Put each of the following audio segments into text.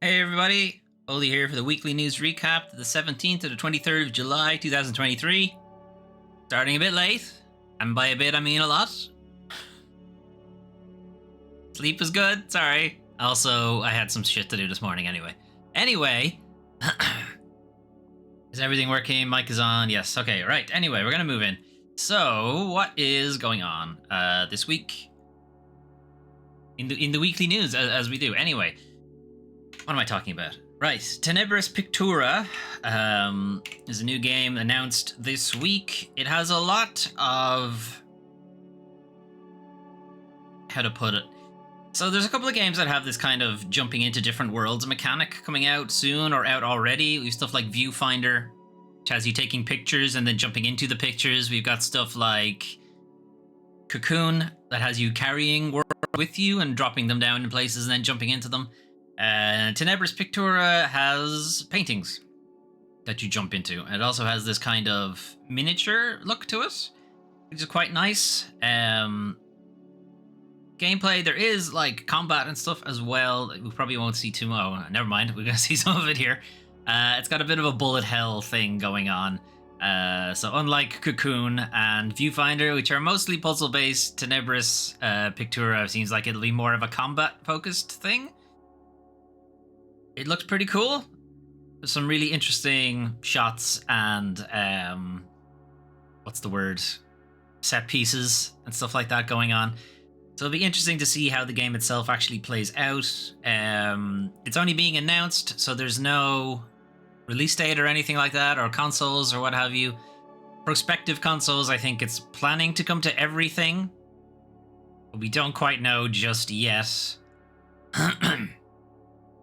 Hey everybody, Foley here for the weekly news recap to the 17th to the 23rd of July 2023. Starting a bit late, and by a bit I mean a lot. Sleep was good, sorry. Also, I had some shit to do this morning anyway. Is everything working? Mic is on. Yes, okay, right. Anyway, we're gonna move in. So, what is going on this week? In the weekly news, as we do. Anyway, what am I talking about? Right, Tenebris Pictura is a new game announced this week. It has a lot of... how to put it? So there's a couple of games that have this kind of jumping into different worlds mechanic coming out soon or out already. We have stuff like Viewfinder, which has you taking pictures and then jumping into the pictures. We've got stuff like Cocoon that has you carrying worlds with you and dropping them down in places and then jumping into them. Tenebris Pictura has paintings that you jump into. It also has this kind of miniature look to it, which is quite nice. Gameplay, there is like combat and stuff as well. We probably won't see too much. Oh, never mind, we're gonna see some of it here. It's got a bit of a bullet hell thing going on. So unlike Cocoon and Viewfinder, which are mostly puzzle based, Tenebris Pictura seems like it'll be more of a combat focused thing. It looks pretty cool. There's some really interesting shots and what's the word? Set pieces and stuff like that going on. So it'll be interesting to see how the game itself actually plays out. It's only being announced, so there's no release date or anything like that, or consoles or what have you. Prospective consoles, I think it's planning to come to everything, but we don't quite know just yet.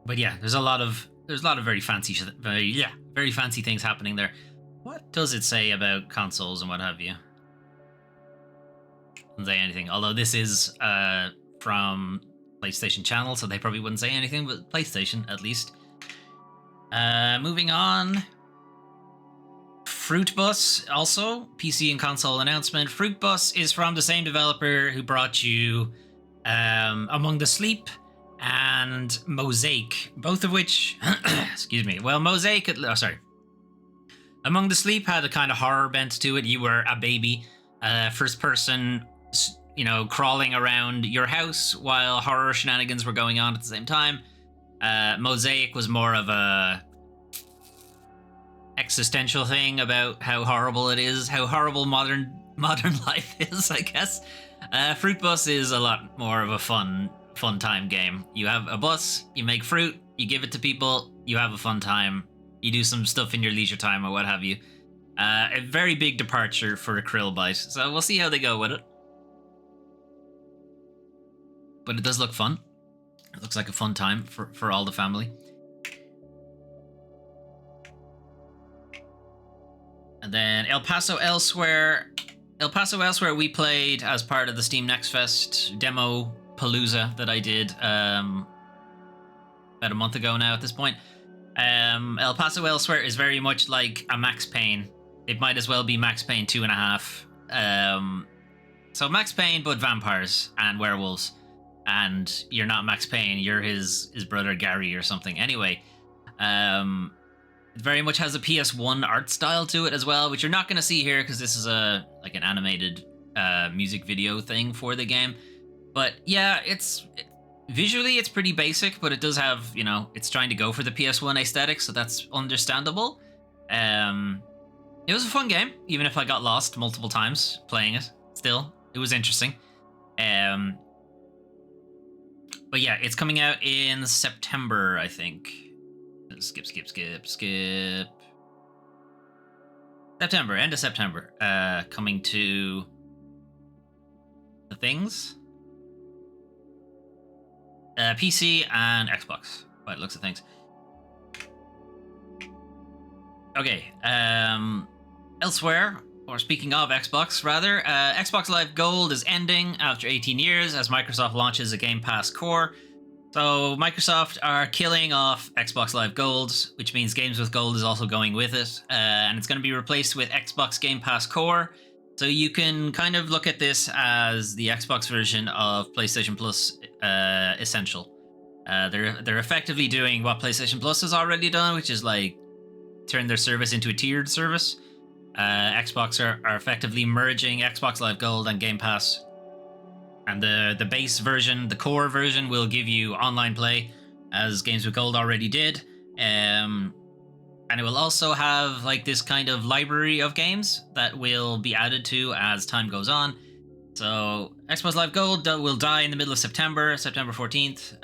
But yeah, there's a lot of very fancy things happening there. What does it say about consoles and what have you? Doesn't say anything. Although this is from PlayStation channel, so they probably wouldn't say anything, but PlayStation at least. Moving on. Fruit Bus, also PC and console announcement. Fruit Bus is from the same developer who brought you Among the Sleep and Mosaic, both of which, excuse me. Well, Mosaic, Among the Sleep had a kind of horror bent to it. You were a baby, first person, crawling around your house while horror shenanigans were going on at the same time. Mosaic was more of a existential thing about how horrible it is, how horrible modern life is, I guess. Fruit Bus is a lot more of a fun time game. You have a bus, you make fruit, you give it to people, you have a fun time, you do some stuff in your leisure time or what have you. A very big departure for a Krill Bite, so we'll see how they go with it. But it does look fun. It looks like a fun time for all the family. And then El Paso Elsewhere we played as part of the Steam Next Fest demo Palooza that I did about a month ago now at this point. El Paso Elsewhere is very much like a Max Payne. It might as well be Max Payne 2.5. So Max Payne, but vampires and werewolves. And you're not Max Payne, you're his brother Gary or something. Anyway, it very much has a PS1 art style to it as well, which you're not going to see here because this is an animated music video thing for the game. But yeah, visually it's pretty basic, but it does have, it's trying to go for the PS1 aesthetic, so that's understandable. It was a fun game, even if I got lost multiple times playing it. Still, it was interesting. But yeah, it's coming out in September, I think. Skip. September, end of September. Coming to the things. PC and Xbox, by the looks of things. Okay, elsewhere, or speaking of Xbox, rather, Xbox Live Gold is ending after 18 years as Microsoft launches a Game Pass Core. So Microsoft are killing off Xbox Live Gold, which means Games with Gold is also going with it, and it's going to be replaced with Xbox Game Pass Core. So you can kind of look at this as the Xbox version of PlayStation Plus Essential. They're effectively doing what PlayStation Plus has already done, which is like turn their service into a tiered service. Xbox are effectively merging Xbox Live Gold and Game Pass. And the base version, the core version, will give you online play, as Games with Gold already did. And it will also have like this kind of library of games that will be added to as time goes on. So Xbox Live Gold will die in the middle of September 14th.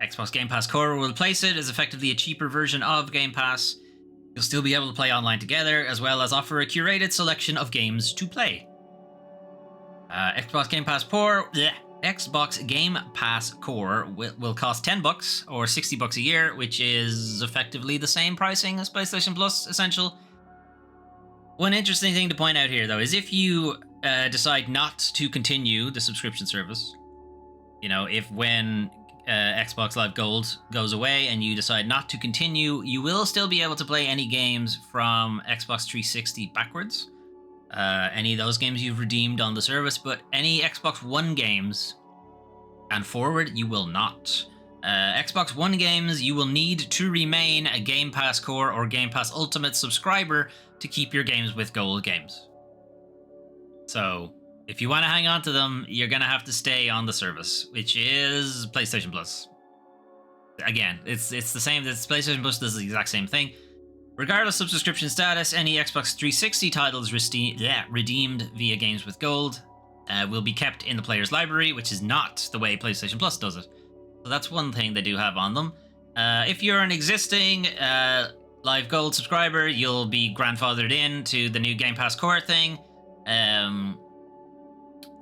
Xbox Game Pass Core will replace it as effectively a cheaper version of Game Pass. You'll still be able to play online together, as well as offer a curated selection of games to play. Xbox Game Pass Core will cost $10 or $60 a year, which is effectively the same pricing as PlayStation Plus Essential. One interesting thing to point out here, though, is if you decide not to continue the subscription service, if when Xbox Live Gold goes away and you decide not to continue, you will still be able to play any games from Xbox 360 backwards. Any of those games you've redeemed on the service, but any Xbox One games and forward, you will not. Xbox One games, you will need to remain a Game Pass Core or Game Pass Ultimate subscriber to keep your Games with Gold games. So, if you want to hang on to them, you're going to have to stay on the service, which is PlayStation Plus. Again, it's the same. It's PlayStation Plus does the exact same thing. Regardless of subscription status, any Xbox 360 titles redeemed via Games with Gold will be kept in the player's library, which is not the way PlayStation Plus does it. So that's one thing they do have on them. If you're an existing Live Gold subscriber, you'll be grandfathered in to the new Game Pass Core thing.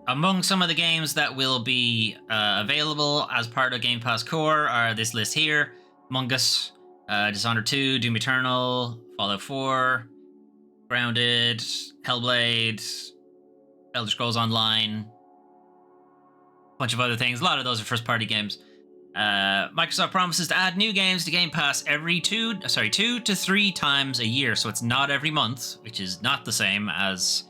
Among some of the games that will be available as part of Game Pass Core are this list here: Among Us, Dishonored 2, Doom Eternal, Fallout 4, Grounded, Hellblade, Elder Scrolls Online, a bunch of other things. A lot of those are first-party games. Microsoft promises to add new games to Game Pass every 2 to 3 times a year, so it's not every month, which is not the same as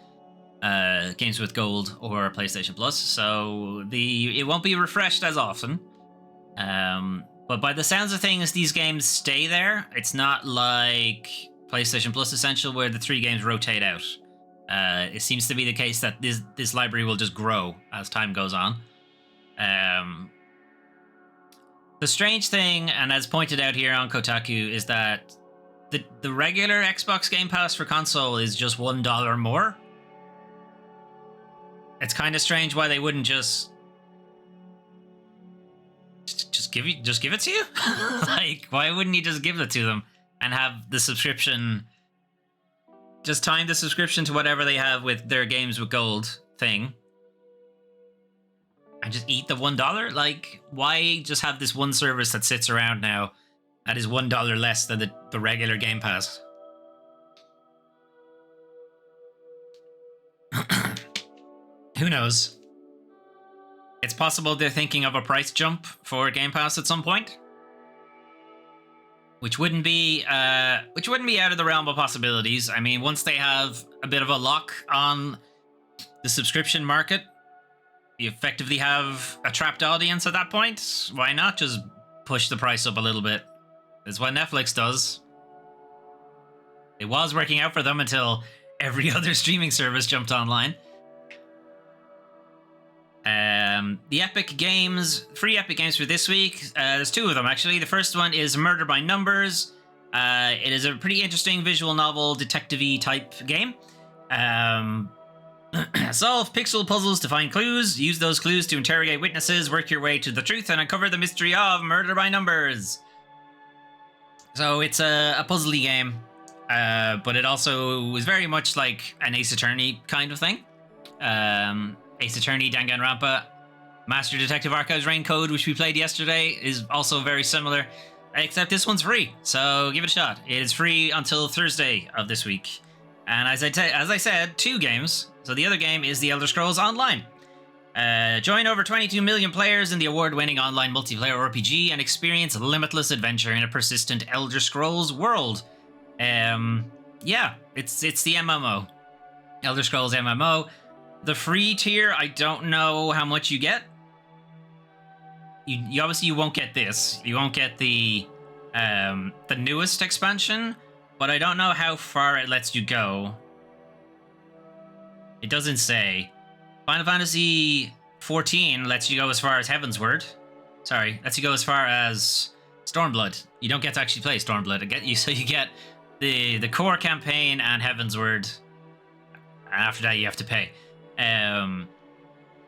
Games with Gold or PlayStation Plus. So it won't be refreshed as often. But by the sounds of things, these games stay there. It's not like PlayStation Plus Essential where the 3 games rotate out. It seems to be the case that this library will just grow as time goes on. The strange thing, and as pointed out here on Kotaku, is that the regular Xbox Game Pass for console is just $1 more. It's kind of strange why they wouldn't just give it to you. Like, why wouldn't you just give it to them and have the subscription? Just time the subscription to whatever they have with their Games with Gold thing, and just eat the $1. Like, why just have this one service that sits around now that is $1 less than the regular Game Pass? Who knows? It's possible they're thinking of a price jump for Game Pass at some point, which wouldn't be out of the realm of possibilities. I mean, once they have a bit of a lock on the subscription market, you effectively have a trapped audience at that point. Why not just push the price up a little bit? That's what Netflix does. It was working out for them until every other streaming service jumped online. The Epic Games, free Epic Games for this week. There's 2 of them, actually. The first one is Murder by Numbers. It is a pretty interesting visual novel, detective-y type game. Solve pixel puzzles to find clues. Use those clues to interrogate witnesses. Work your way to the truth and uncover the mystery of Murder by Numbers. So it's a puzzly game, but it also is very much like an Ace Attorney kind of thing. Ace Attorney, Danganronpa, Master Detective Archives Rain Code, which we played yesterday, is also very similar, except this one's free, so give it a shot. It is free until Thursday of this week. And as I said, 2 games. So the other game is The Elder Scrolls Online. Join over 22 million players in the award-winning online multiplayer RPG and experience limitless adventure in a persistent Elder Scrolls world. Yeah, it's the MMO. Elder Scrolls MMO. The free tier, I don't know how much you get. you obviously you won't get this. You won't get the newest expansion, but I don't know how far it lets you go. It doesn't say. Final Fantasy 14 lets you go as far as Heavensward. Sorry, lets you go as far as Stormblood. You don't get to actually play Stormblood. So you get the core campaign and Heavensward. After that, you have to pay.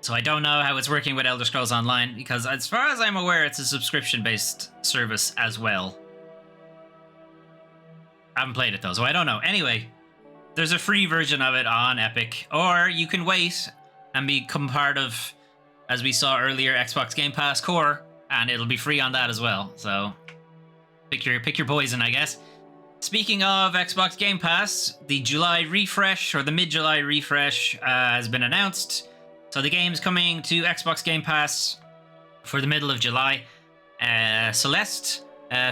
So I don't know how it's working with Elder Scrolls Online, because as far as I'm aware, it's a subscription-based service as well. I haven't played it though, so I don't know. Anyway, there's a free version of it on Epic, or you can wait and become part of, as we saw earlier, Xbox Game Pass Core, and it'll be free on that as well. So pick your poison, I guess. Speaking of Xbox Game Pass, the July refresh, or the mid-July refresh, has been announced. So the game's coming to Xbox Game Pass for the middle of July. Celeste,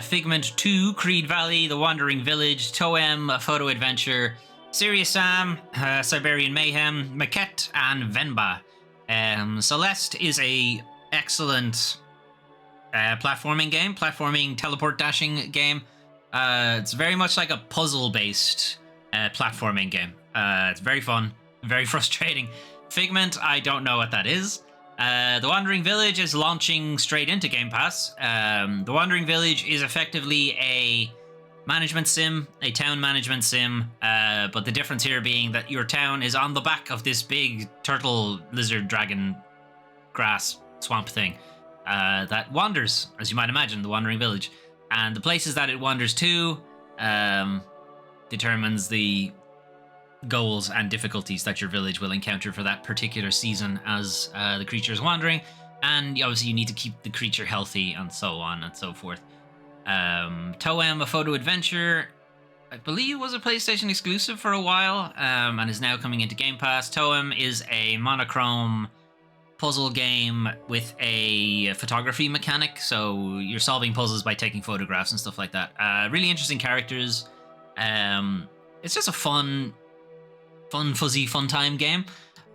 Figment 2, Creed Valley, The Wandering Village, Toem, A Photo Adventure, Serious Sam, Siberian Mayhem, Maquette, and Venba. Celeste is a excellent platforming teleport dashing game. It's very much like a puzzle-based platforming game. It's very fun, very frustrating. Figment, I don't know what that is. The Wandering Village is launching straight into Game Pass. The Wandering Village is effectively a management sim, a town management sim, but the difference here being that your town is on the back of this big turtle, lizard, dragon, grass, swamp thing that wanders, as you might imagine, the Wandering Village. And the places that it wanders to determines the goals and difficulties that your village will encounter for that particular season as the creature is wandering. And obviously you need to keep the creature healthy and so on and so forth. Toem, A Photo Adventure, I believe was a PlayStation exclusive for a while, and is now coming into Game Pass. Toem is a monochrome puzzle game with a photography mechanic, so you're solving puzzles by taking photographs and stuff like that. Really interesting characters. It's just a fun, fuzzy, fun time game.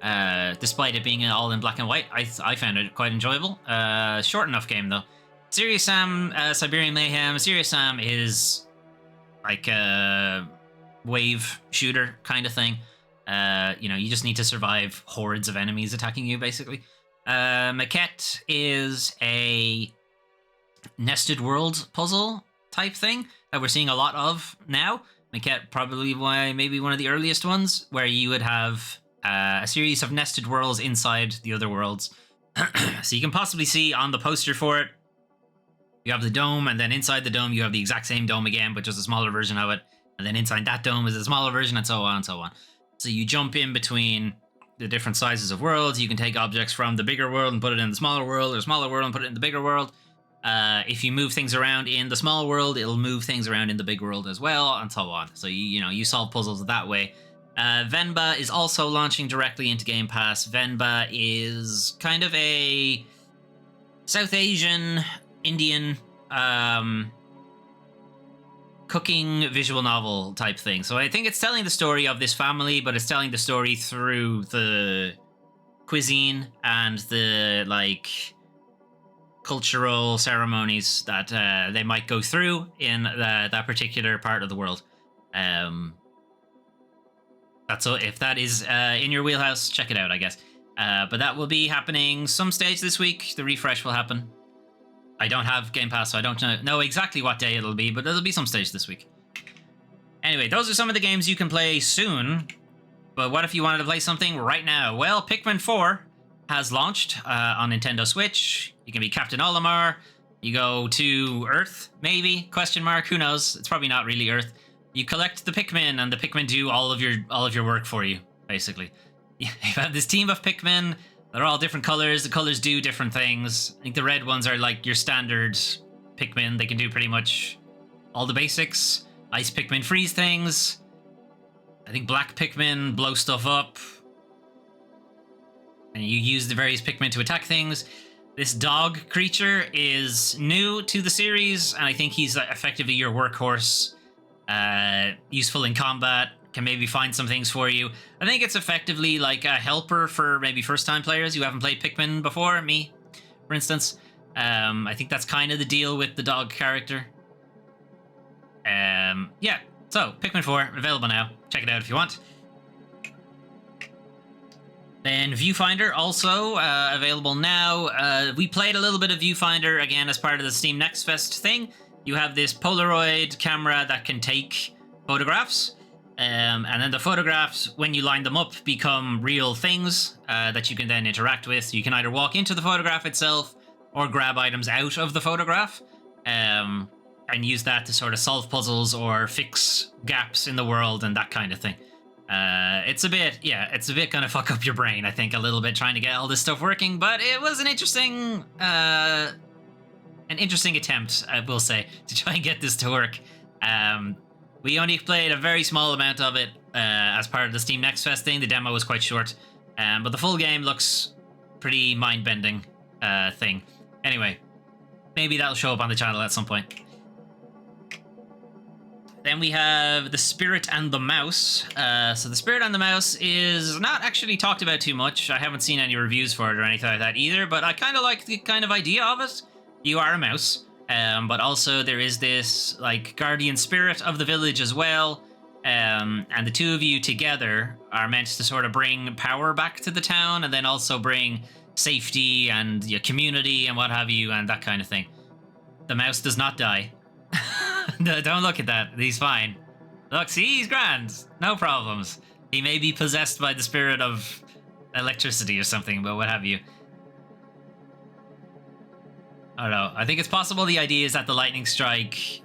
Despite it being all in black and white, I found it quite enjoyable. Short enough game though. Serious Sam, Siberian Mayhem. Serious Sam is like a wave shooter kind of thing. You just need to survive hordes of enemies attacking you, basically. Maquette is a nested world puzzle type thing that we're seeing a lot of now. Maquette probably maybe one of the earliest ones, where you would have a series of nested worlds inside the other worlds. So you can possibly see on the poster for it, you have the dome, and then inside the dome you have the exact same dome again, but just a smaller version of it. And then inside that dome is a smaller version, and so on and so on. So you jump in between the different sizes of worlds. You can take objects from the bigger world and put it in the smaller world, or smaller world and put it in the bigger world. If you move things around in the small world, it'll move things around in the big world as well, and so on. So you solve puzzles that way. Venba is also launching directly into Game Pass. Venba is kind of a South Asian, Indian cooking visual novel type thing. So I think it's telling the story of this family, but it's telling the story through the cuisine and the cultural ceremonies that they might go through in that particular part of the world. If that is in your wheelhouse, check it out, I guess. But that will be happening some stage this week. The refresh will happen. I don't have Game Pass, so I don't know exactly what day it'll be, but it'll be some stage this week. Anyway, those are some of the games you can play soon. But what if you wanted to play something right now? Well, Pikmin 4 has launched on Nintendo Switch. You can be Captain Olimar. You go to Earth, maybe? Question mark? Who knows? It's probably not really Earth. You collect the Pikmin, and the Pikmin do all of your work for you, basically. You have this team of Pikmin. They're all different colors. The colors do different things. I think the red ones are like your standard Pikmin. They can do pretty much all the basics. Ice Pikmin freeze things. I think black Pikmin blow stuff up. And you use the various Pikmin to attack things. This dog creature is new to the series, and I think he's effectively your workhorse. Useful in combat. Can maybe find some things for you. I think it's effectively like a helper for maybe first-time players who haven't played Pikmin before, me, for instance. I think that's kind of the deal with the dog character. Yeah, so Pikmin 4, available now. Check it out if you want. Then Viewfinder, also available now. We played a little bit of Viewfinder, again, as part of the Steam Next Fest thing. You have this Polaroid camera that can take photographs. And then the photographs, when you line them up, become real things that you can then interact with. You can either walk into the photograph itself or grab items out of the photograph and use that to sort of solve puzzles or fix gaps in the world and that kind of thing. It's a bit gonna fuck up your brain, I think, a little bit trying to get all this stuff working, but it was an interesting attempt, I will say, to try and get this to work. We only played a very small amount of it as part of the Steam Next Fest thing. The demo was quite short, but the full game looks pretty mind-bending thing. Anyway, maybe that'll show up on the channel at some point. Then we have The Spirit and the Mouse. So The Spirit and the Mouse is not actually talked about too much. I haven't seen any reviews for it or anything like that either, but I kind of like the kind of idea of it. You are a mouse, but also there is this like guardian spirit of the village as well. And the two of you together are meant to sort of bring power back to the town and then also bring safety and your community and what have you and that kind of thing. The mouse does not die. No, don't look at that. He's fine. Look, see, he's grand. No problems. He may be possessed by the spirit of electricity or something, but what have you. I don't know. I think it's possible the idea is that the lightning strike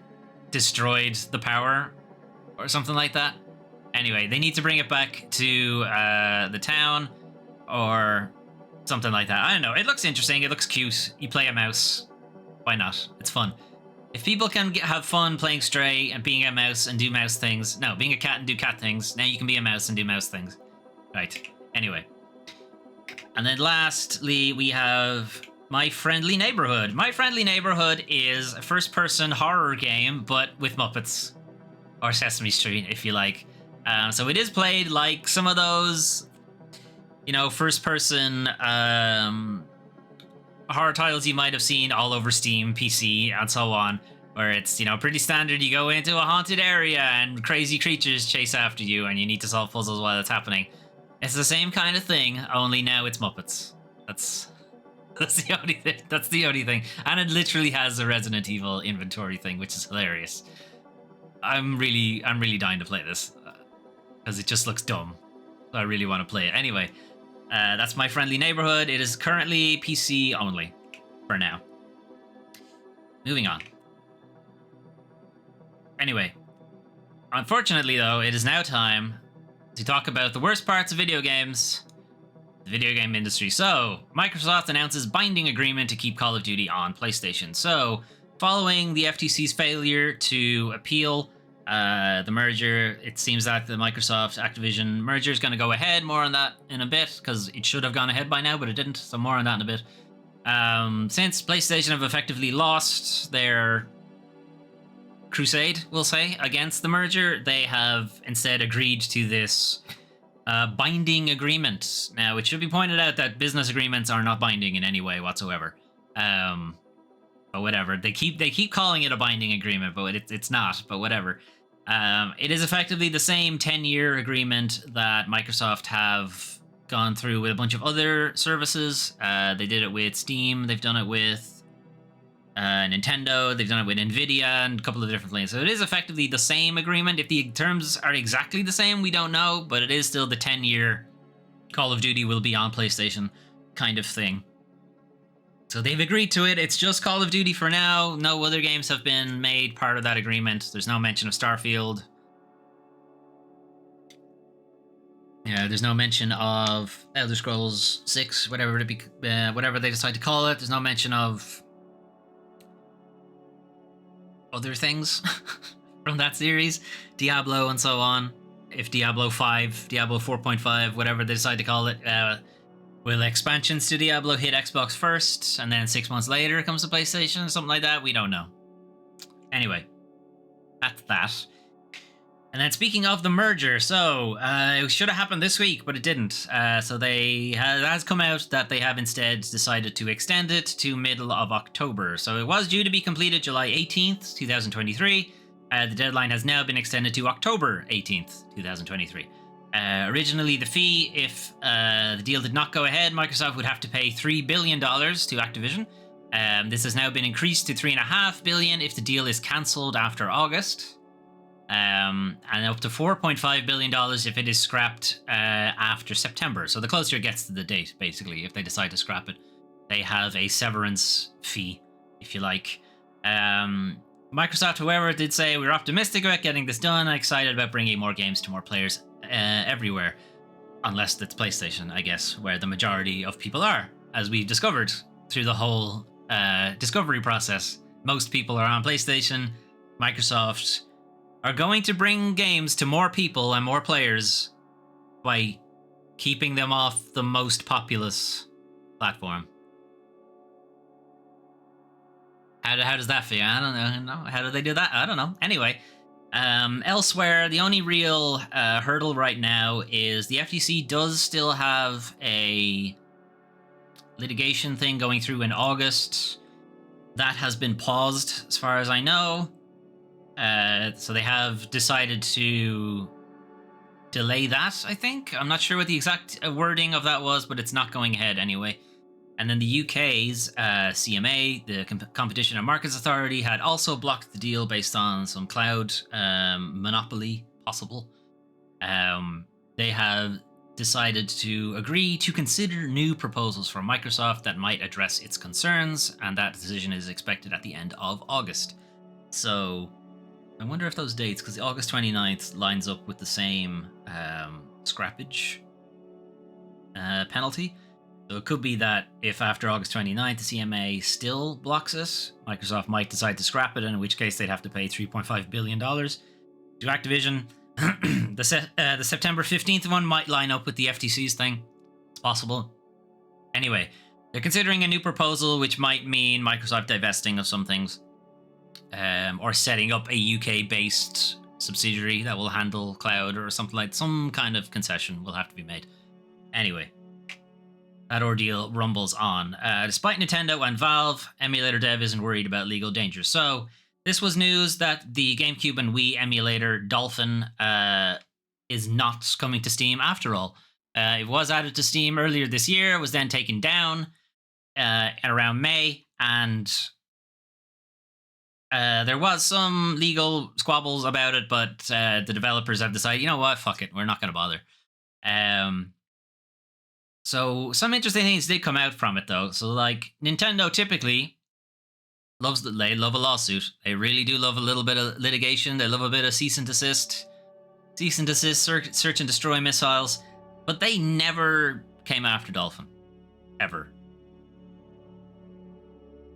destroyed the power or something like that. Anyway, they need to bring it back to the town or something like that. I don't know. It looks interesting. It looks cute. You play a mouse. Why not? It's fun. If people can have fun playing Stray and being a mouse and do mouse things... No, being a cat and do cat things. Now you can be a mouse and do mouse things. Right. Anyway. And then lastly, we have My Friendly Neighborhood. My Friendly Neighborhood is a first-person horror game, but with Muppets. Or Sesame Street, if you like. So it is played like some of those, you know, first-person... horror titles you might have seen all over Steam, PC, and so on, where it's, you know, pretty standard. You go into a haunted area and crazy creatures chase after you and you need to solve puzzles while it's happening. It's the same kind of thing, only now it's Muppets. That's the only thing. And it literally has a Resident Evil inventory thing, which is hilarious. I'm really dying to play this because it just looks dumb. So I really want to play it. Anyway, that's My Friendly Neighborhood. It is currently PC only for now. Moving on. Anyway, unfortunately though, it is now time to talk about the worst parts of video games, the video game industry. So, Microsoft announces binding agreement to keep Call of Duty on PlayStation. So, following the FTC's failure to appeal the merger, it seems that the Microsoft Activision merger is going to go ahead. More on that in a bit, because it should have gone ahead by now, but it didn't. So more on that in a bit. Since PlayStation have effectively lost their crusade, we'll say, against the merger, they have instead agreed to this binding agreement. Now, it should be pointed out that business agreements are not binding in any way whatsoever. But whatever. They keep calling it a binding agreement, but it's not. But whatever. It is effectively the same 10-year agreement that Microsoft have gone through with a bunch of other services. They did it with Steam. They've done it with Nintendo. They've done it with Nvidia and a couple of different things. So it is effectively the same agreement. If the terms are exactly the same, we don't know. But it is still the 10-year Call of Duty will be on PlayStation kind of thing. So they've agreed to it. It's just Call of Duty for now. No other games have been made part of that agreement. There's no mention of Starfield. Yeah, there's no mention of Elder Scrolls 6, whatever they decide to call it. There's no mention of other things from that series, Diablo and so on. If Diablo 5, Diablo 4.5, whatever they decide to call it. Will expansions to Diablo hit Xbox first, and then 6 months later it comes to PlayStation, something like that? We don't know. Anyway, that's that. And then speaking of the merger, so it should have happened this week, but it didn't. So it has come out that they have instead decided to extend it to middle of October. So it was due to be completed July 18th, 2023. The deadline has now been extended to October 18th, 2023. Originally, the fee, if the deal did not go ahead, Microsoft would have to pay $3 billion to Activision. This has now been increased to $3.5 billion if the deal is cancelled after August. And up to $4.5 billion if it is scrapped after September. So the closer it gets to the date, basically, if they decide to scrap it, they have a severance fee, if you like. Microsoft, however, did say we're optimistic about getting this done and excited about bringing more games to more players everywhere. Unless it's PlayStation, I guess, where the majority of people are. As we've discovered through the whole discovery process, most people are on PlayStation. Microsoft are going to bring games to more people and more players by keeping them off the most populous platform. How does that feel? I don't know. How do they do that? I don't know. Anyway, elsewhere, the only real hurdle right now is the FTC does still have a litigation thing going through in August. That has been paused, as far as I know. So they have decided to delay that, I think. I'm not sure what the exact wording of that was, but it's not going ahead anyway. And then the UK's CMA, the Competition and Markets Authority, had also blocked the deal based on some cloud monopoly possible. They have decided to agree to consider new proposals from Microsoft that might address its concerns, and that decision is expected at the end of August. So I wonder if those dates, because August 29th lines up with the same scrappage penalty. So it could be that if after August 29th the CMA still blocks it, Microsoft might decide to scrap it, in which case they'd have to pay $3.5 billion to Activision. The September 15th one might line up with the FTC's thing. It's possible. Anyway, they're considering a new proposal which might mean Microsoft divesting of some things. Or setting up a UK-based subsidiary that will handle cloud or something like some kind of concession will have to be made. Anyway, that ordeal rumbles on. Despite Nintendo and Valve, emulator dev isn't worried about legal danger. So this was news that the GameCube and Wii emulator Dolphin is not coming to Steam after all. It was added to Steam earlier this year, was then taken down around May, and there was some legal squabbles about it, but the developers have decided, you know what, fuck it, we're not going to bother. So some interesting things did come out from it, though. So, like, Nintendo typically they love a lawsuit. They really do love a little bit of litigation. They love a bit of cease and desist, search and destroy missiles. But they never came after Dolphin, ever.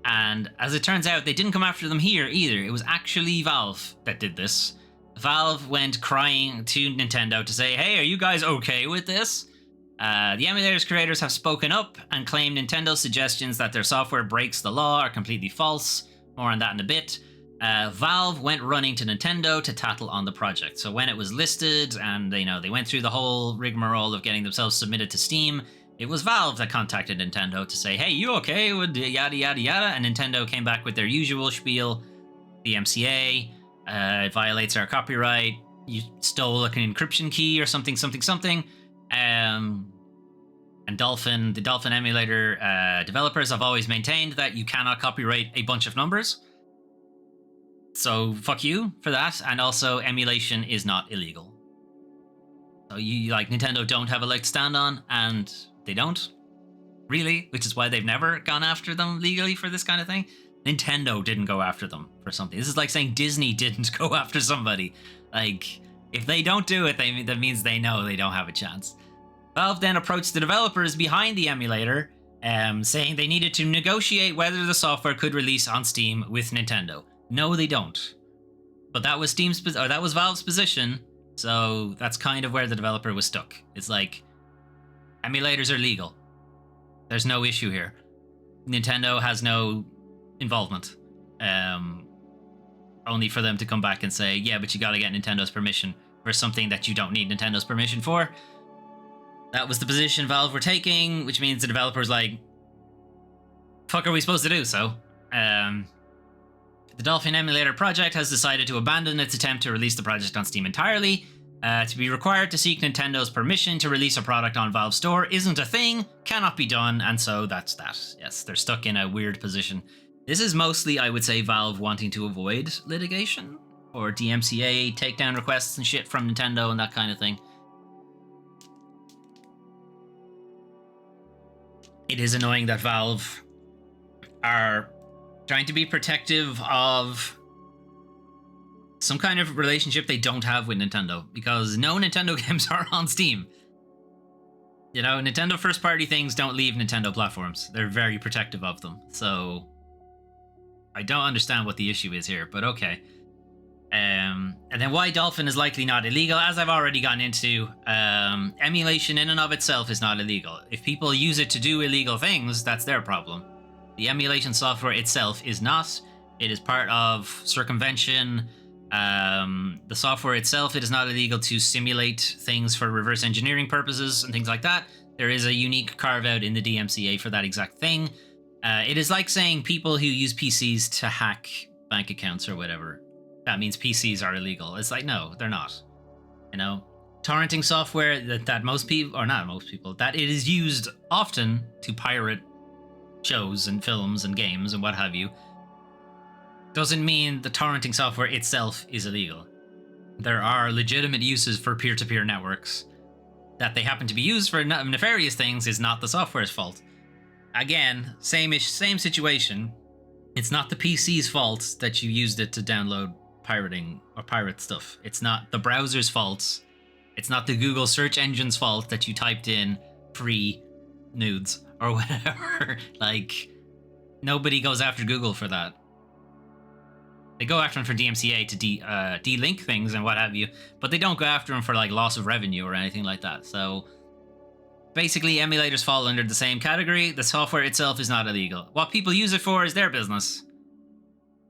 And as it turns out, they didn't come after them here either. It was actually Valve that did this. Valve went crying to Nintendo to say, hey, are you guys okay with this? The emulator's creators have spoken up and claimed Nintendo's suggestions that their software breaks the law are completely false. More on that in a bit. Valve went running to Nintendo to tattle on the project. So when it was listed and they went through the whole rigmarole of getting themselves submitted to Steam, it was Valve that contacted Nintendo to say, hey, you okay with yada yada yada? And Nintendo came back with their usual spiel. The MCA, it violates our copyright. You stole like an encryption key or something. And the Dolphin emulator developers have always maintained that you cannot copyright a bunch of numbers. So fuck you for that. And also, emulation is not illegal. So you, like, Nintendo don't have a leg to stand on, and they don't, really, which is why they've never gone after them legally for this kind of thing. Nintendo didn't go after them for something. This is like saying Disney didn't go after somebody. Like, if they don't do it, that means they know they don't have a chance. Valve then approached the developers behind the emulator, saying they needed to negotiate whether the software could release on Steam with Nintendo. No, they don't. But that was Valve's position, so that's kind of where the developer was stuck. It's like, emulators are legal. There's no issue here. Nintendo has no involvement. Only for them to come back and say, yeah, but you gotta get Nintendo's permission for something that you don't need Nintendo's permission for. That was the position Valve were taking, which means the developers like, fuck are we supposed to do? So, the Dolphin Emulator project has decided to abandon its attempt to release the project on Steam entirely. To be required to seek Nintendo's permission to release a product on Valve Store isn't a thing, cannot be done, and so that's that. Yes, they're stuck in a weird position. This is mostly, I would say, Valve wanting to avoid litigation or DMCA takedown requests and shit from Nintendo and that kind of thing. It is annoying that Valve are trying to be protective of some kind of relationship they don't have with Nintendo, because no Nintendo games are on Steam. You know, Nintendo first-party things don't leave Nintendo platforms. They're very protective of them. So I don't understand what the issue is here, but okay. And then why Dolphin is likely not illegal, as I've already gone into, emulation in and of itself is not illegal. If people use it to do illegal things, that's their problem. The emulation software itself is not. It is part of circumvention. The software itself, it is not illegal to simulate things for reverse engineering purposes and things like that. There is a unique carve-out in the DMCA for that exact thing. It is like saying people who use PCs to hack bank accounts or whatever. That means PCs are illegal. It's like, no, they're not. You know, torrenting software that most people, or not most people, that it is used often to pirate shows and films and games and what have you, doesn't mean the torrenting software itself is illegal. There are legitimate uses for peer-to-peer networks. That they happen to be used for nefarious things is not the software's fault. Again, same situation. It's not the PC's fault that you used it to download pirating or pirate stuff. It's not the browser's fault. It's not the Google search engine's fault that you typed in free nudes or whatever. Like, nobody goes after Google for that. They go after them for DMCA to de-link things and what have you, but they don't go after them for like loss of revenue or anything like that. So basically, emulators fall under the same category. The software itself is not illegal. What people use it for is their business,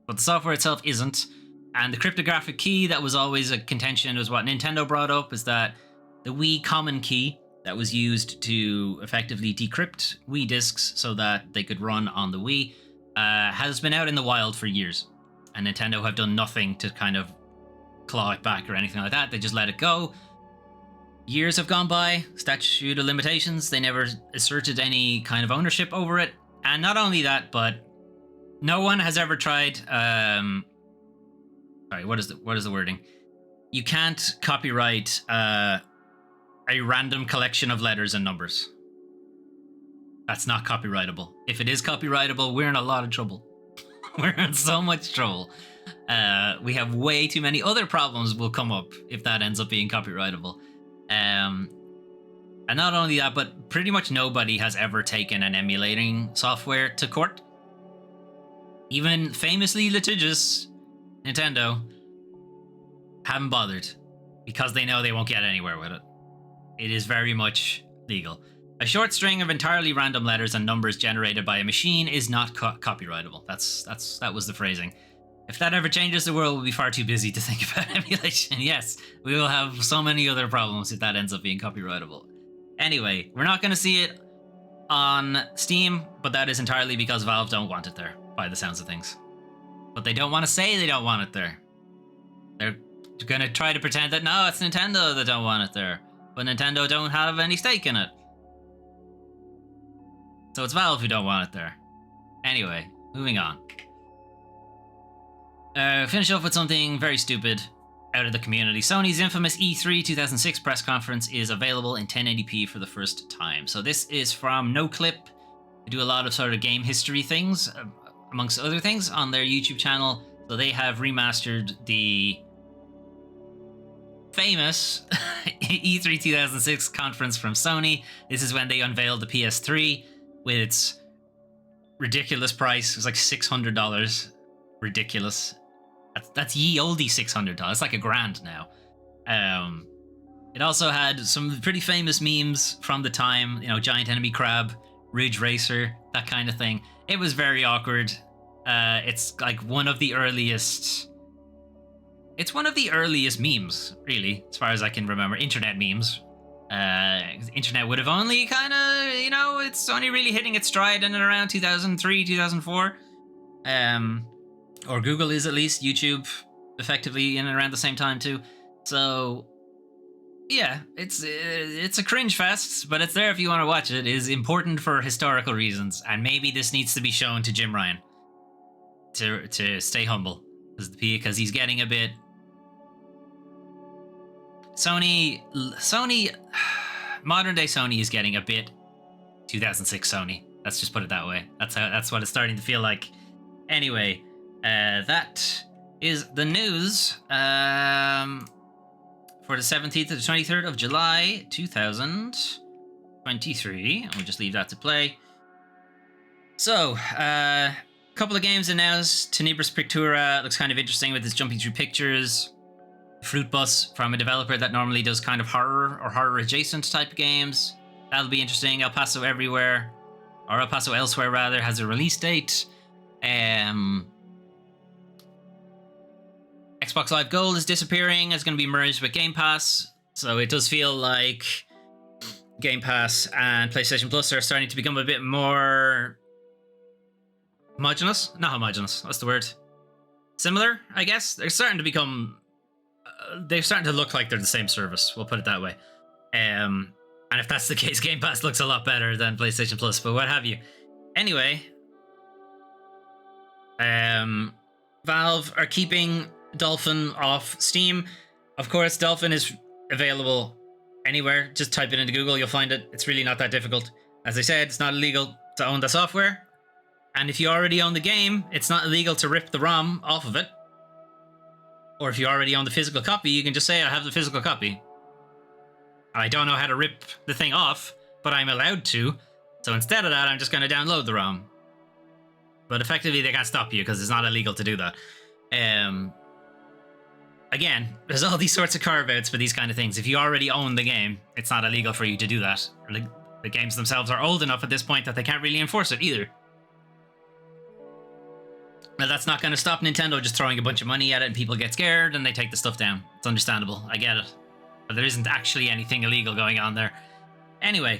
but the software itself isn't. And the cryptographic key that was always a contention was what Nintendo brought up, is that the Wii common key that was used to effectively decrypt Wii discs so that they could run on the Wii has been out in the wild for years. And Nintendo have done nothing to kind of claw it back or anything like that. They just let it go. Years have gone by, statute of limitations. They never asserted any kind of ownership over it. And not only that, but no one has ever tried... Sorry, what is the wording? You can't copyright a random collection of letters and numbers. That's not copyrightable. If it is copyrightable, we're in a lot of trouble. We're in so much trouble. We have way too many other problems will come up if that ends up being copyrightable. And not only that, but pretty much nobody has ever taken an emulating software to court. Even famously litigious Nintendo haven't bothered because they know they won't get anywhere with it. It is very much legal. A short string of entirely random letters and numbers generated by a machine is not copyrightable. That was the phrasing. If that ever changes, the world will be far too busy to think about emulation. Yes, we will have so many other problems if that ends up being copyrightable. Anyway, we're not going to see it on Steam, but that is entirely because Valve don't want it there, by the sounds of things. But they don't want to say they don't want it there. They're going to try to pretend that, no, it's Nintendo that don't want it there. But Nintendo don't have any stake in it. So it's Valve who don't want it there. Anyway, moving on. Finish off with something very stupid out of the community. Sony's infamous E3 2006 press conference is available in 1080p for the first time. So this is from NoClip. They do a lot of sort of game history things, amongst other things, on their YouTube channel. So they have remastered the famous E3 2006 conference from Sony. This is when they unveiled the PS3 with its ridiculous price. It was like $600. Ridiculous. That's ye olde $600. It's like $1,000 now. It also had some pretty famous memes from the time, you know, Giant Enemy Crab, Ridge Racer, that kind of thing. It was very awkward. It's like one of the earliest It's one of the earliest memes, really, as far as I can remember. Internet memes. Internet would have only kind of, it's only really hitting its stride in and around 2003, 2004. Or Google is at least. YouTube, effectively in and around the same time too. So, yeah, it's a cringe fest, but it's there if you want to watch it. It is important for historical reasons, and maybe this needs to be shown to Jim Ryan to stay humble, because he's getting a bit. Sony, modern day Sony is getting a bit 2006 Sony. Let's just put it that way. That's what it's starting to feel like. Anyway, that is the news for the 17th to the 23rd of July, 2023. And we'll just leave that to play. So, a couple of games announced. Tenebris Pictura looks kind of interesting with its jumping through pictures. Fruit Bus from a developer that normally does kind of horror or horror adjacent type games. That'll be interesting. El Paso Elsewhere, has a release date. Xbox Live Gold is disappearing. It's going to be merged with Game Pass. So it does feel like Game Pass and PlayStation Plus are starting to become a bit more homogenous. Not homogenous. What's the word? Similar, I guess. They're starting to become. They're starting to look like they're the same service. We'll put it that way. And if that's the case, Game Pass looks a lot better than PlayStation Plus, but what have you. Anyway, Valve are keeping Dolphin off Steam. Of course, Dolphin is available anywhere. Just type it into Google, you'll find it. It's really not that difficult. As I said, it's not illegal to own the software. And if you already own the game, it's not illegal to rip the ROM off of it. Or if you already own the physical copy, you can just say, I have the physical copy. I don't know how to rip the thing off, but I'm allowed to. So instead of that, I'm just going to download the ROM. But effectively, they can't stop you because it's not illegal to do that. Again, there's all these sorts of carve-outs for these kind of things. If you already own the game, it's not illegal for you to do that. The games themselves are old enough at this point that they can't really enforce it either. Now, that's not going to stop Nintendo just throwing a bunch of money at it and people get scared and they take the stuff down. It's understandable. I get it. But there isn't actually anything illegal going on there. Anyway.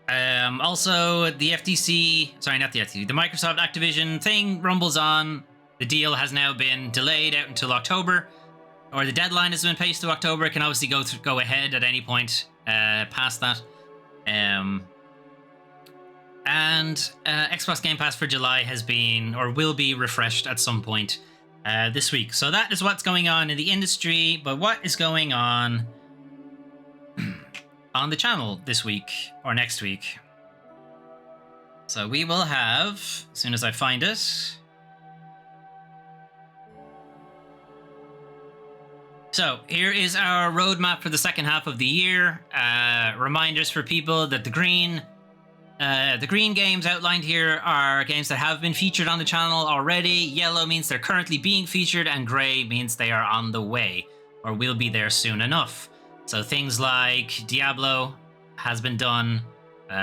Also, the FTC... Sorry, not the FTC. The Microsoft Activision thing rumbles on. The deal has now been delayed out until October. Or the deadline has been placed to October. It can obviously go ahead at any point past that. And Xbox Game Pass for July has been, or will be, refreshed at some point this week. So that is what's going on in the industry. But what is going on on the channel this week or next week? So we will have, as soon as I find it. So here is our roadmap for the second half of the year. Reminders for people that the green games outlined here are games that have been featured on the channel already. Yellow means they're currently being featured, and grey means they are on the way, or will be there soon enough. So things like Diablo has been done,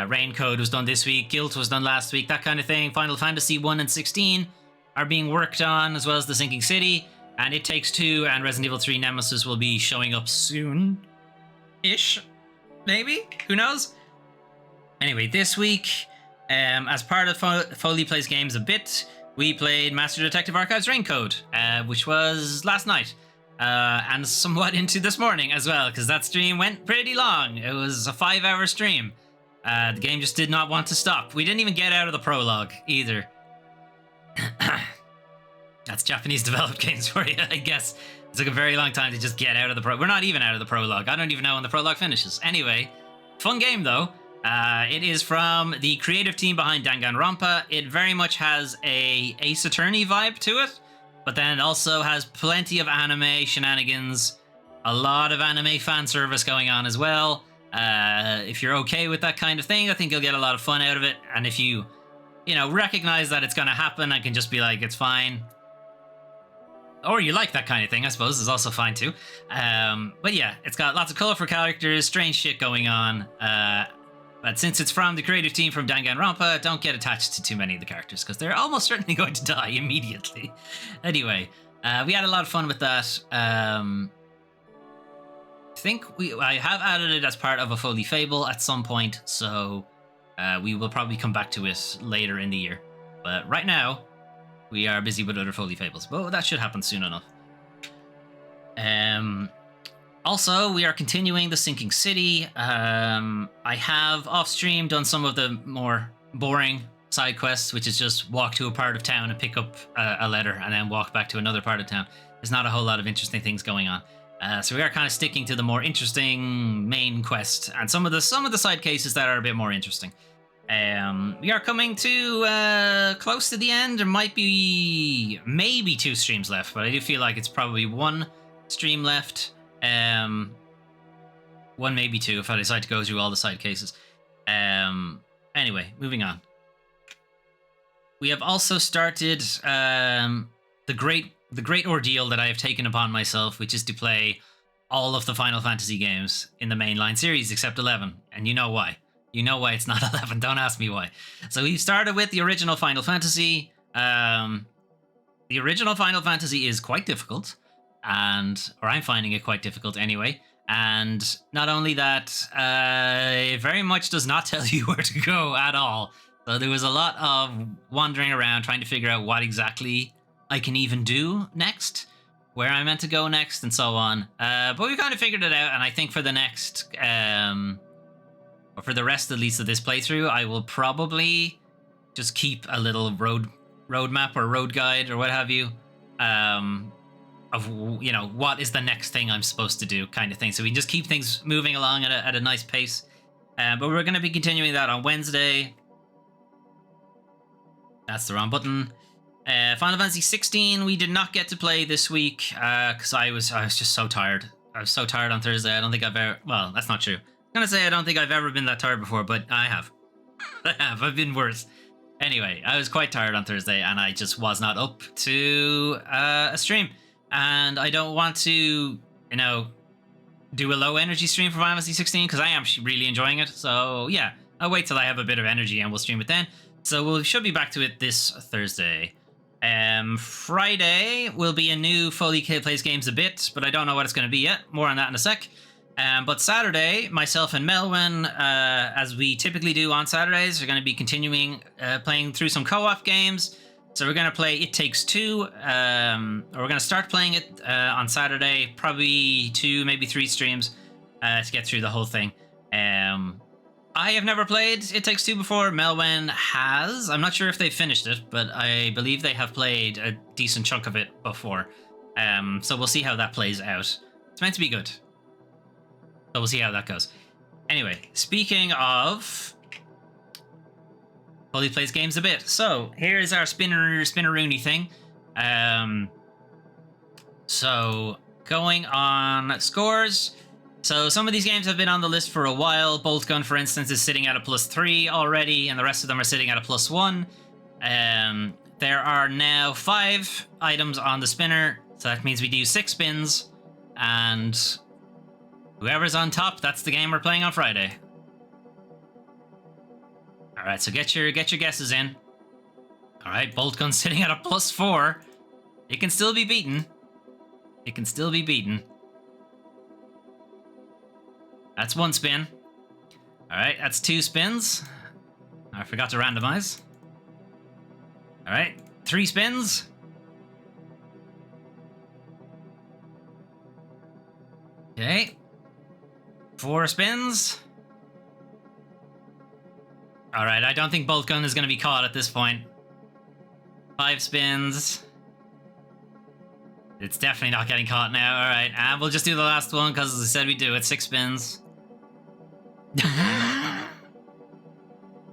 Rain Code was done this week, Guilt was done last week, that kind of thing. Final Fantasy 1 and 16 are being worked on, as well as The Sinking City, and It Takes Two and Resident Evil 3 Nemesis will be showing up soon-ish, maybe? Who knows? Anyway, this week, as part of Foley Plays Games a bit, we played Master Detective Archives Rain Code, which was last night, and somewhat into this morning as well, because that stream went pretty long. It was a 5-hour stream. The game just did not want to stop. We didn't even get out of the prologue, either. That's Japanese developed games for you, I guess. It took a very long time to just get out of the prologue. We're not even out of the prologue. I don't even know when the prologue finishes. Anyway, fun game, though. It is from the creative team behind Danganronpa. It very much has a Ace Attorney vibe to it, but then it also has plenty of anime shenanigans, a lot of anime fan service going on as well. If you're okay with that kind of thing, I think you'll get a lot of fun out of it. And if you recognize that it's going to happen, I can just be like, it's fine. Or you like that kind of thing, I suppose, is also fine too. But yeah, it's got lots of colorful characters, strange shit going on. But since it's from the creative team from Danganronpa, don't get attached to too many of the characters, because they're almost certainly going to die immediately. Anyway, We had a lot of fun with that. I have added it as part of a Foley Fable at some point, so we will probably come back to it later in the year. But right now, we are busy with other Foley Fables, but that should happen soon enough. Also, we are continuing the Sinking City. I have off-stream done some of the more boring side quests, which is just walk to a part of town and pick up a letter and then walk back to another part of town. There's not a whole lot of interesting things going on. So we are kind of sticking to the more interesting main quest and some of the side cases that are a bit more interesting. We are coming to close to the end. There might be maybe 2 streams left, but I do feel like it's probably 1 stream left. 1, maybe 2 if I decide to go through all the side cases. Anyway, moving on. We have also started the great ordeal that I have taken upon myself, which is to play all of the Final Fantasy games in the mainline series except 11, and you know why. You know why it's not 11. Don't ask me why. So we started with the original Final Fantasy. The original Final Fantasy is quite difficult, or I'm finding it quite difficult anyway. And not only that, it very much does not tell you where to go at all. So there was a lot of wandering around trying to figure out what exactly I can even do next, where I'm meant to go next, and so on. But we kind of figured it out, and I think for the next, or for the rest at least of this playthrough, I will probably just keep a little road map or road guide or what have you, of, you know, what is the next thing I'm supposed to do, kind of thing. So we can just keep things moving along at a nice pace. But we're going to be continuing that on Wednesday. That's the wrong button. Final Fantasy 16 we did not get to play this week because I was just so tired. I was so tired on Thursday. I don't think I've ever... Well, that's not true. I'm going to say I don't think I've ever been that tired before, but I have. I've been worse. Anyway, I was quite tired on Thursday and I just was not up to a stream. And I don't want to, you know, do a low energy stream for Final Fantasy 16 because I am really enjoying it. So yeah, I'll wait till I have a bit of energy and we'll stream it then. So we should be back to it this Thursday. Friday will be a new Foley Plays Games a Bit, but I don't know what it's going to be yet. More on that in a sec. But Saturday, myself and Melwyn, as we typically do on Saturdays, are going to be continuing playing through some co-op games. So we're going to play It Takes Two, or we're going to start playing it on Saturday, probably 2, maybe 3 streams to get through the whole thing. I have never played It Takes Two before. Melwyn has. I'm not sure if they finished it, but I believe they have played a decent chunk of it before. So we'll see how that plays out. It's meant to be good. So we'll see how that goes. Anyway, speaking of Foley Plays Games a Bit. So here is our spinneroony thing. So going on scores. So some of these games have been on the list for a while. Bolt Gun, for instance, is sitting at a +3 already, and the rest of them are sitting at a +1. There are now 5 items on the spinner, so that means we do 6 spins, and whoever's on top, that's the game we're playing on Friday. All right, so get your guesses in. All right, Bolt Gun's sitting at a +4. It can still be beaten. It can still be beaten. That's 1 spin. All right, that's 2 spins. I forgot to randomize. All right, 3 spins. Okay. 4 spins. All right, I don't think Bolt Gun is going to be caught at this point. 5 spins. It's definitely not getting caught now. All right, and we'll just do the last one because, as I said, we do it. 6 spins.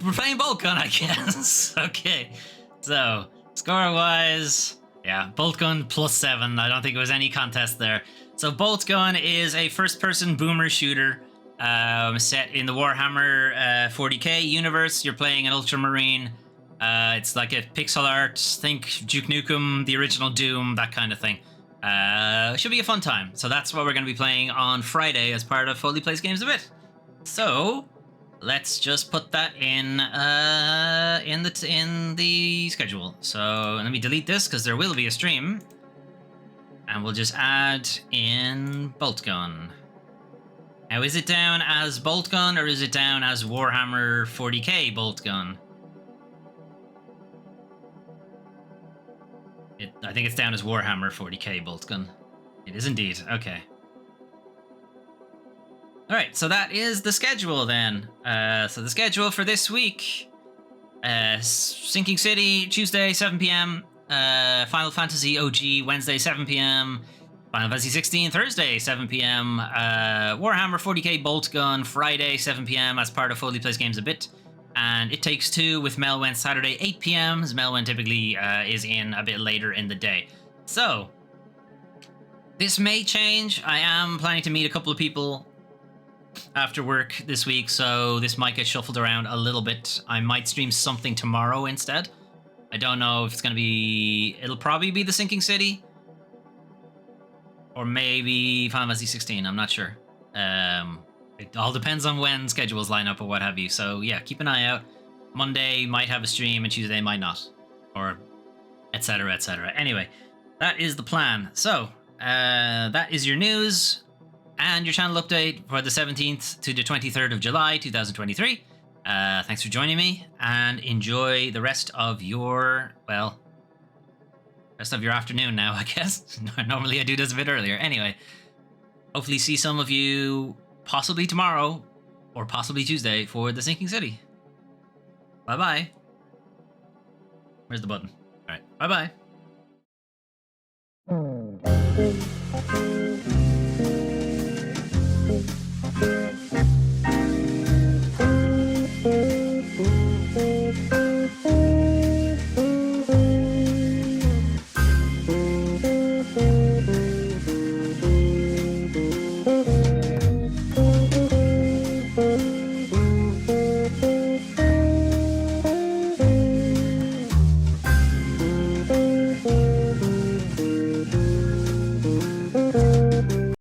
We're playing Bolt Gun, I guess. Okay, so score-wise, yeah, Bolt Gun +7. I don't think it was any contest there. So Bolt Gun is a first-person boomer shooter set in the Warhammer 40k universe. You're playing an Ultramarine. It's like a pixel art. Think Duke Nukem, the original Doom, that kind of thing. Should be a fun time. So that's what we're going to be playing on Friday as part of Foley Plays Games a Bit. So let's just put that in the schedule. So let me delete this because there will be a stream. And we'll just add in Boltgun. Now, is it down as Boltgun or is it down as Warhammer 40k Boltgun? I think it's down as Warhammer 40k Boltgun. It is indeed. Okay. All right, so that is the schedule then. So the schedule for this week: Sinking City Tuesday 7 p.m. Final Fantasy OG Wednesday 7 p.m. Final Fantasy 16 Thursday 7 p.m. Warhammer 40k Boltgun Friday 7 p.m. as part of Foley Plays Games a Bit. And It Takes Two with Melwen Saturday 8 p.m. as Melwen typically is in a bit later in the day. So this may change. I am planning to meet a couple of people after work this week, so this might get shuffled around a little bit. I might stream something tomorrow instead. I don't know if it's going to be... It'll probably be the Sinking City. Or maybe Final Fantasy 16, I'm not sure. It all depends on when schedules line up or what have you. So yeah, keep an eye out. Monday might have a stream and Tuesday might not. Or etc, etc. Anyway, that is the plan. So, that is your news and your channel update for the 17th to the 23rd of July, 2023. Thanks for joining me, and enjoy the rest of your, well, rest of your afternoon now, I guess. Normally I do this a bit earlier. Anyway, hopefully see some of you possibly tomorrow or possibly Tuesday for the Sinking City. Bye-bye. Where's the button? All right, bye-bye.